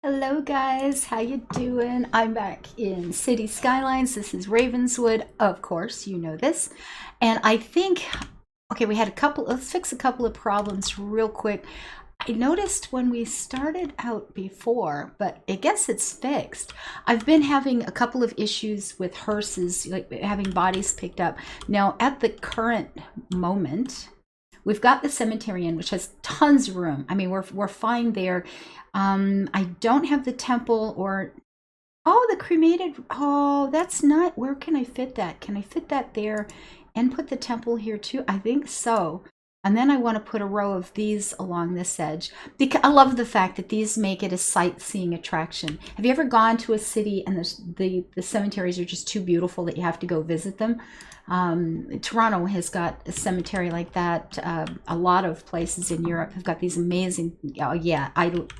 Hello guys, how you doing? I'm back in City Skylines. This is Ravenswood, of course, you know this. And I think, okay, we had let's fix a couple of problems real quick. I noticed when we started out before, but I guess it's fixed. I've been having a couple of issues with hearses, like having bodies picked up. Now, at the current moment, we've got the cemetery in, which has tons of room. I mean, we're fine there. I don't have the temple or the cremated. Oh, that's not. Where can I fit that? Can I fit that there and put the temple here too? I think so. And then I want to put a row of these along this edge because I love the fact that these make it a sightseeing attraction. Have you ever gone to a city and the cemeteries are just too beautiful that you have to go visit them? Toronto has got a cemetery like that. A lot of places in Europe have got these amazing. Oh yeah,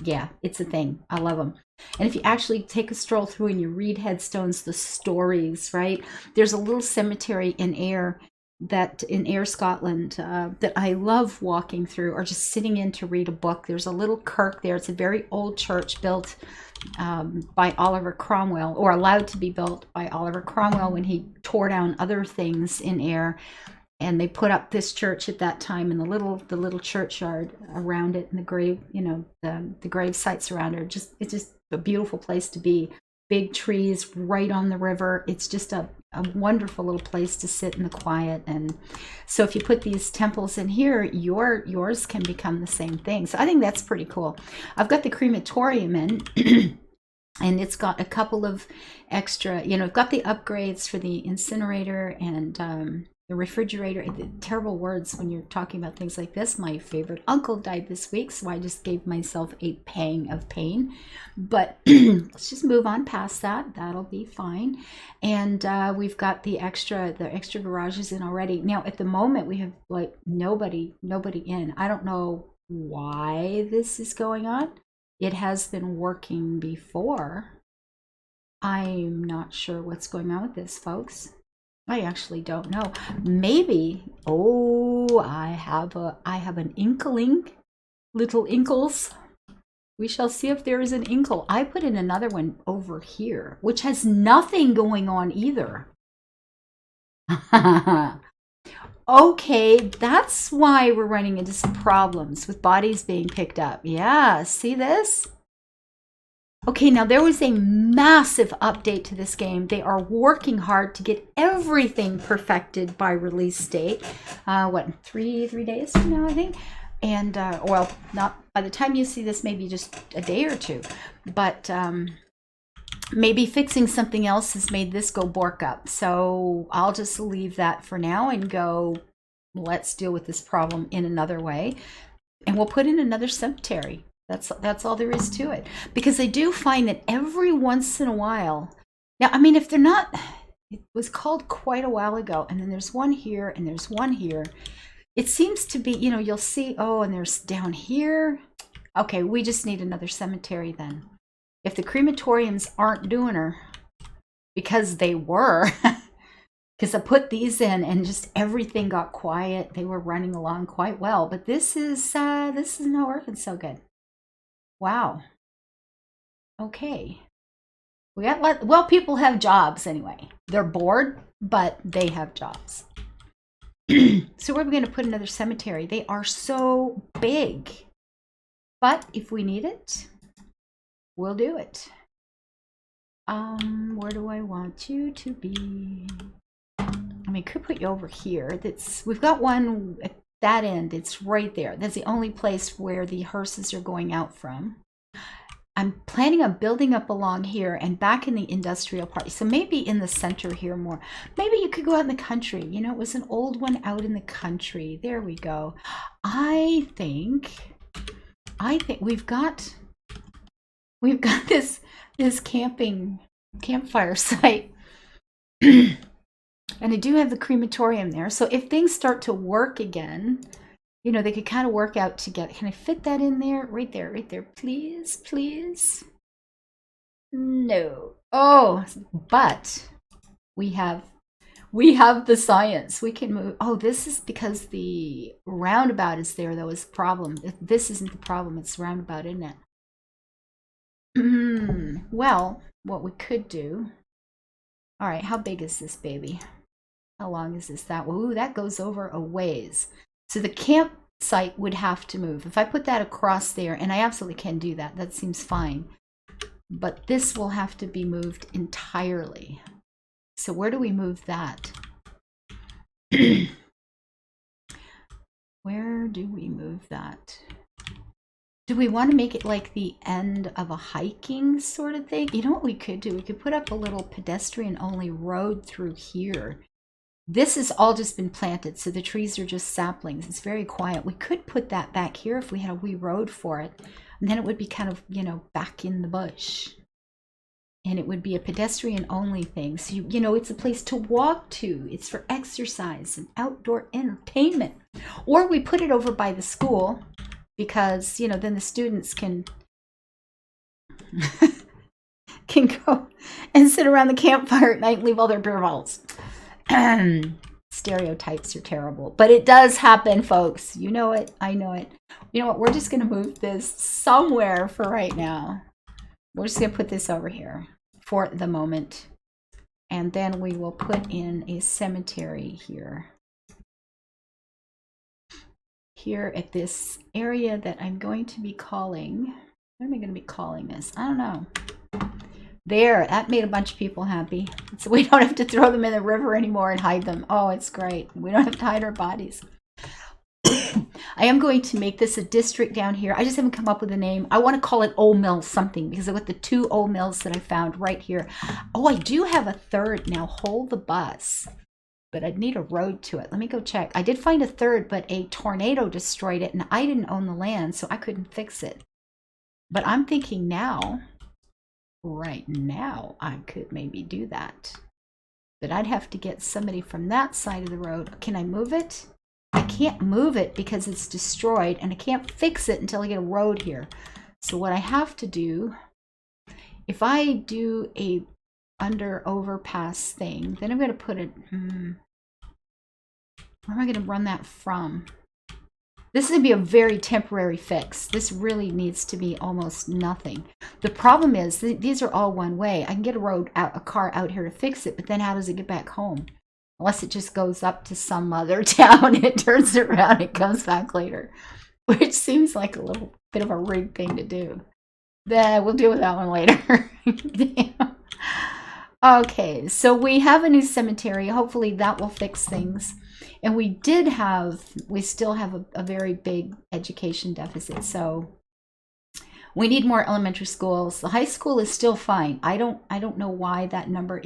yeah, it's a thing. I love them. And if you actually take a stroll through and you read headstones, the stories, right? There's a little cemetery in Ayr, Scotland, that I love walking through or just sitting in to read a book. There's a little kirk there. It's a very old church built by Oliver Cromwell, or allowed to be built by Oliver Cromwell when he tore down other things in Ayr. And they put up this church at that time, and the little churchyard around it, and the grave, the grave sites around it. It's just a beautiful place to be. Big trees right on the river. It's just a wonderful little place to sit in the quiet. And so if you put these temples in here, yours can become the same thing. So I think that's pretty cool. I've got the crematorium in and it's got a couple of extra, I've got the upgrades for the incinerator and the refrigerator. Terrible words when you're talking about things like this. My favorite uncle died this week, so I just gave myself a pang of pain. But let's just move on past that. That'll be fine. And we've got the extra garages in already. Now, at the moment, we have like nobody in. I don't know why this is going on. It has been working before. I'm not sure what's going on with this, folks. I actually don't know. Maybe, I have an inkling, little inkles. We shall see if there is an inkle. I put in another one over here, which has nothing going on either. Okay, that's why we're running into some problems with bodies being picked up. Yeah, see this? Okay, now there was a massive update to this game. They are working hard to get everything perfected by release date. Three days from now, I think. And, not by the time you see this, maybe just a day or two. But maybe fixing something else has made this go bork up. So I'll just leave that for now and go, let's deal with this problem in another way. And we'll put in another cemetery. That's all there is to it. Because I do find that every once in a while, now, I mean, if they're not, it was called quite a while ago, and then there's one here, and there's one here. It seems to be, you'll see, and there's down here. Okay, we just need another cemetery then. If the crematoriums aren't doing her, because they were, because I put these in and just everything got quiet. They were running along quite well, but this is not working so good. Wow. Okay. People have jobs anyway. They're bored, but they have jobs. So we're going to put another cemetery. They are so big. But if we need it, we'll do it. Where do I want you to be? I mean, could put you over here. We've got one at that end. It's right there. That's the only place where the hearses are going out from. I'm planning on building up along here and back in the industrial part. So maybe in the center here more. Maybe you could go out in the country. It was an old one out in the country. There we go. I think we've got this campfire site. And I do have the crematorium there. So if things start to work again, they could kind of work out together. Can I fit that in there? Right there. Please, please. No. Oh, but we have the science. We can move. Oh, this is because the roundabout is there, though, is the problem. This isn't the problem. It's the roundabout, isn't it? Well, what we could do. All right, how big is this baby? How long is this? That, ooh, that goes over a ways. So the campsite would have to move. If I put that across there, and I absolutely can do that, that seems fine. But this will have to be moved entirely. So where do we move that? Where do we move that? Do we want to make it like the end of a hiking sort of thing? You know what we could do? We could put up a little pedestrian-only road through here. This has all just been planted, so the trees are just saplings. It's very quiet. We could put that back here if we had a wee road for it. And then it would be kind of, you know, back in the bush. And it would be a pedestrian-only thing. So, you know, it's a place to walk to. It's for exercise and outdoor entertainment. Or we put it over by the school because, you know, then the students can go and sit around the campfire at night and leave all their beer bottles. Stereotypes are terrible, but it does happen, folks. You know it. I know it. You know what? We're just going to move this somewhere for right now. We're just going to put this over here for the moment. And then we will put in a cemetery here. Here at this area that I'm going to be calling. What am I going to be calling this? I don't know. There, that made a bunch of people happy. So we don't have to throw them in the river anymore and hide them. Oh, it's great. We don't have to hide our bodies. I am going to make this a district down here. I just haven't come up with a name. I want to call it Old Mill something because I've got the 2 old mills that I found right here. Oh, I do have a third now. Hold the bus. But I'd need a road to it. Let me go check. I did find a third, but a tornado destroyed it and I didn't own the land, so I couldn't fix it. But I'm thinking now, right now, I could maybe do that. But I'd have to get somebody from that side of the road. Can I move it? I can't move it because it's destroyed and I can't fix it until I get a road here. So what I have to do, if I do a under overpass thing, then I'm going to put it, where am I going to run that from? This is going to be a very temporary fix. This really needs to be almost nothing. The problem is these are all one way. I can get a car out here to fix it, but then how does it get back home? Unless it just goes up to some other town, it turns around and comes back later, which seems like a little bit of a rigged thing to do. Then we'll deal with that one later. Damn. Okay, so we have a new cemetery. Hopefully that will fix things. And we still have a very big education deficit. So we need more elementary schools. The high school is still fine. I don't know why that number,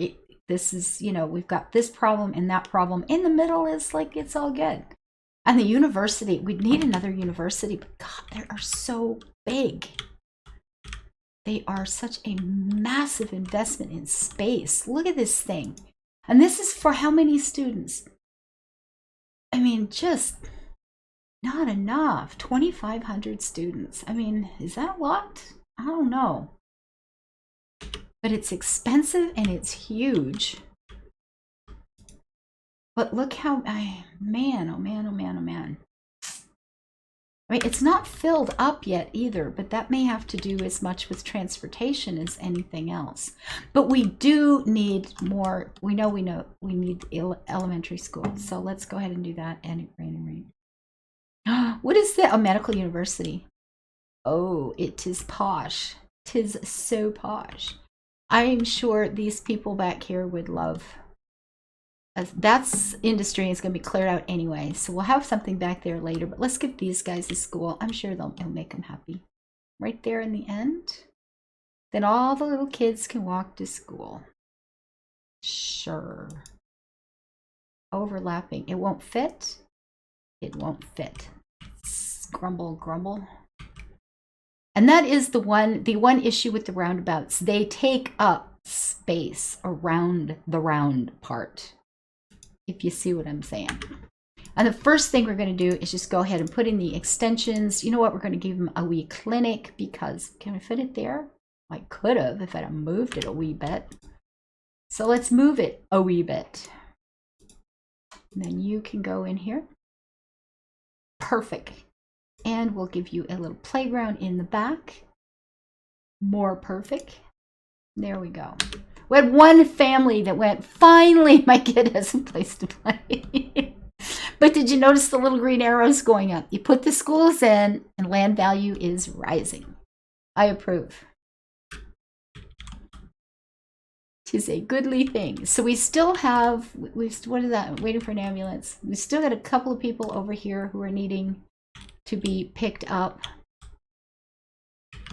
this is, you know, we've got this problem and that problem. In the middle is like, it's all good. And the university, we'd need another university, but God, they are so big. They are such a massive investment in space. Look at this thing. And this is for how many students? I mean, just not enough. 2,500 students. I mean, is that a lot? I don't know. But it's expensive and it's huge. But look how, man, oh man, oh man, oh man. I mean, it's not filled up yet either, but that may have to do as much with transportation as anything else. But we do need more. We need elementary schools. So let's go ahead and do that. And rain. What is that? A medical university. Oh, it is posh. 'Tis so posh. I'm sure these people back here would love. That's industry is going to be cleared out anyway, so we'll have something back there later. But let's give these guys a school. I'm sure it'll make them happy. Right there in the end. Then all the little kids can walk to school. Sure. Overlapping. It won't fit. It won't fit. Grumble, grumble. And that is the one issue with the roundabouts. They take up space around the round part, if you see what I'm saying. And the first thing we're going to do is just go ahead and put in the extensions. You know what? We're going to give them a wee clinic because, can I fit it there? I could have if I'd moved it a wee bit. So let's move it a wee bit. And then you can go in here. Perfect. And we'll give you a little playground in the back. more perfect. There we go. We had one family that went, finally my kid has a place to play. But did you notice the little green arrows going up? You put the schools in and land value is rising. I approve. Tis a goodly thing. So we still have, what is that? Waiting for an ambulance. We still got a couple of people over here who are needing to be picked up.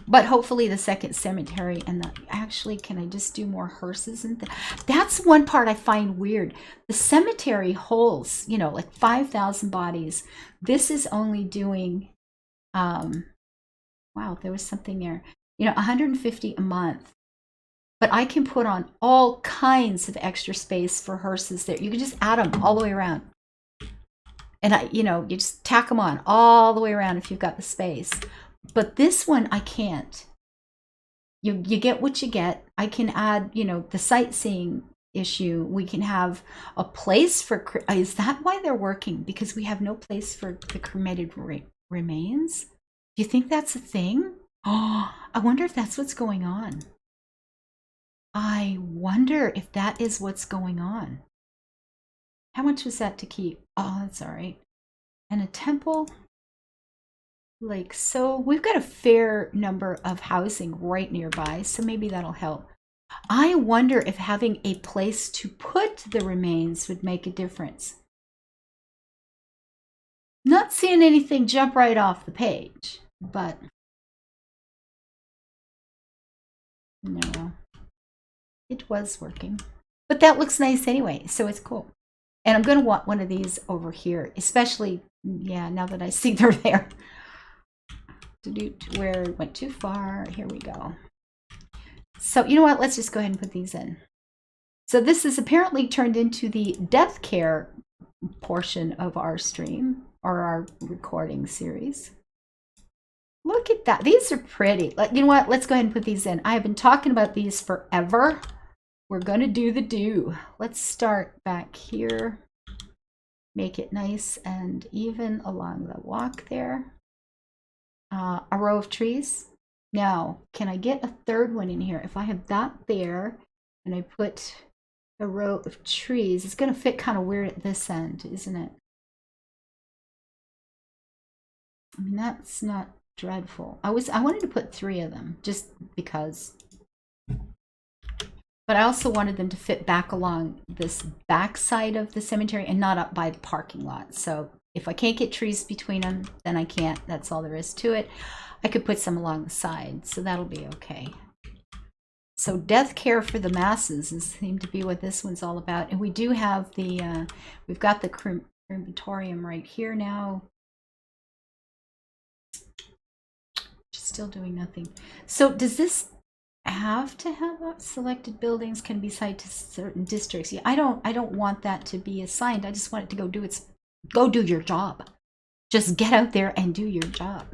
But hopefully the second cemetery and actually, can I just do more hearses? And that's one part I find weird. The cemetery holds, you know, like 5,000 bodies. This is only doing, wow, there was something there. You know, 150 a month. But I can put on all kinds of extra space for hearses there. You can just add them all the way around. And you know, you just tack them on all the way around if you've got the space. But this one, I can't. You get what you get. I can add, you know, the sightseeing issue. We can have a place for, is that why they're working? Because we have no place for the cremated remains? Do you think that's a thing? Oh, I wonder if that's what's going on. I wonder if that is what's going on. How much was that to keep? Oh, that's all right. And a temple? Like, so we've got a fair number of housing right nearby, so maybe that'll help. I wonder if having a place to put the remains would make a difference. Not seeing anything jump right off the page, but no, it was working. But that looks nice anyway, so it's cool. And I'm going to want one of these over here, especially, yeah, now that I see they're there. Where it went too far. Here we go. So you know what? Let's just go ahead and put these in. So this is apparently turned into the Deathcare portion of our stream or our recording series. Look at that. These are pretty. You know what? Let's go ahead and put these in. I have been talking about these forever. We're going to do the do. Let's start back here. Make it nice and even along the walk there. A row of trees. Now, can I get a third one in here? If I have that there and I put a row of trees, it's going to fit kind of weird at this end, isn't it? I mean, that's not dreadful. I wanted to put 3 of them just because. But I also wanted them to fit back along this back side of the cemetery and not up by the parking lot. So if I can't get trees between them, then I can't. That's all there is to it. I could put some along the side, so that'll be okay. So death care for the masses seems to be what this one's all about. And we do have the, we've got the crematorium right here now. Still doing nothing. So does this have to have selected buildings can be assigned to certain districts? Yeah, I don't want that to be assigned. I just want it to go do your job. Just get out there and do your job.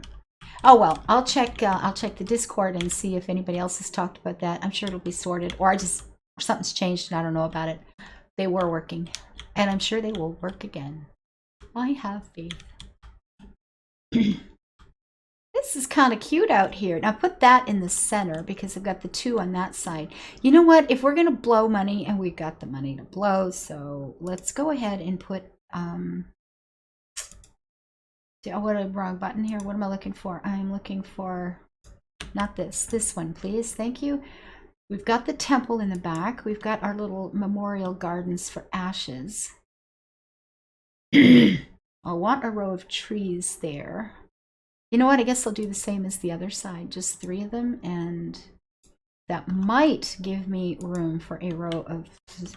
Oh well, I'll check the Discord and see if anybody else has talked about that. I'm sure it'll be sorted, or something's changed and I don't know about it. They were working, and I'm sure they will work again. I have faith. This is kind of cute out here. Now put that in the center because I've got the 2 on that side. You know what? If we're going to blow money, and we've got the money to blow, so let's go ahead and put, oh, what a wrong button here. What am I looking for? I'm looking for, not this one, please. Thank you. We've got the temple in the back. We've got our little memorial gardens for ashes. I want a row of trees there. You know what? I guess I'll do the same as the other side, just 3 of them, and that might give me room for a row of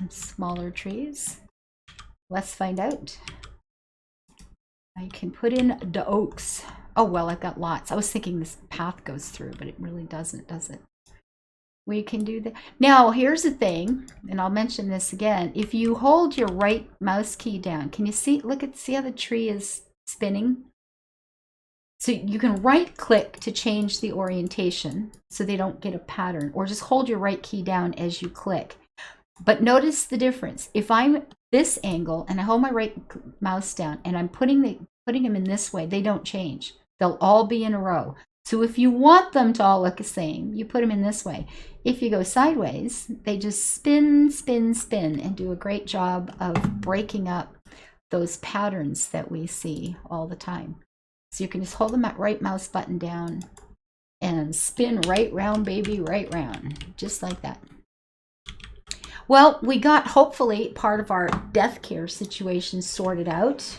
smaller trees. Let's find out. I can put in the oaks. Oh, well, I've got lots. I was thinking this path goes through, but it really doesn't, does it? We can do that. Now, here's the thing, and I'll mention this again. If you hold your right mouse key down, can you see, see how the tree is spinning? So you can right click to change the orientation so they don't get a pattern, or just hold your right key down as you click. But notice the difference. If I'm this angle and I hold my right mouse down and I'm putting them in this way, they don't change. They'll all be in a row. So if you want them to all look the same, you put them in this way. If you go sideways, they just spin, spin, spin, and do a great job of breaking up those patterns that we see all the time. So you can just hold the right mouse button down and spin right round, baby, right round, just like that. Well, we got hopefully part of our Deathcare situation sorted out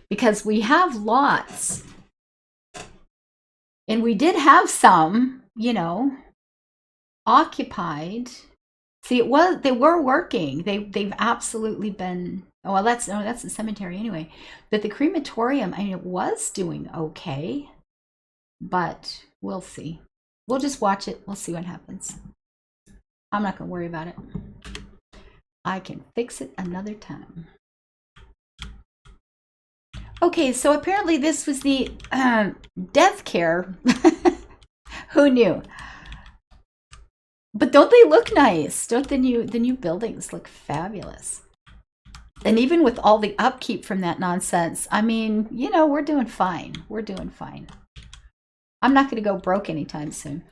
because we have lots, and we did have some, you know, occupied. See, they were working. They've absolutely been. Oh, well, that's the cemetery anyway. But the crematorium, I mean, it was doing okay, but we'll see. We'll just watch it. We'll see what happens. I'm not going to worry about it. I can fix it another time. Okay, so apparently this was the Deathcare. Who knew? But don't they look nice? Don't the new buildings look fabulous? And even with all the upkeep from that nonsense, I mean, you know, we're doing fine. We're doing fine. I'm not going to go broke anytime soon.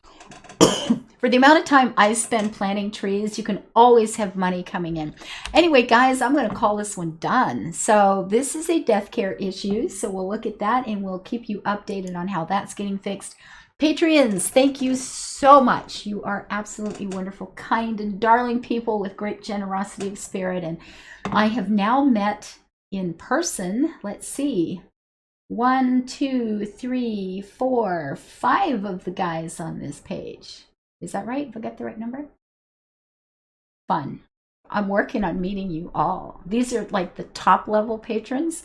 For the amount of time I spend planting trees, you can always have money coming in. Anyway, guys, I'm going to call this one done. So this is a Deathcare issue. So we'll look at that and we'll keep you updated on how that's getting fixed. Patreons, thank you so much. You are absolutely wonderful, kind, and darling people with great generosity of spirit. And I have now met in person, let's see, 1, 2, 3, 4, 5 of the guys on this page. Is that right? Have I got the right number? Fun. I'm working on meeting you all. These are like the top level patrons.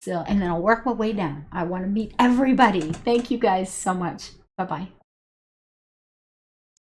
So, and then I'll work my way down. I want to meet everybody. Thank you guys so much. Bye-bye.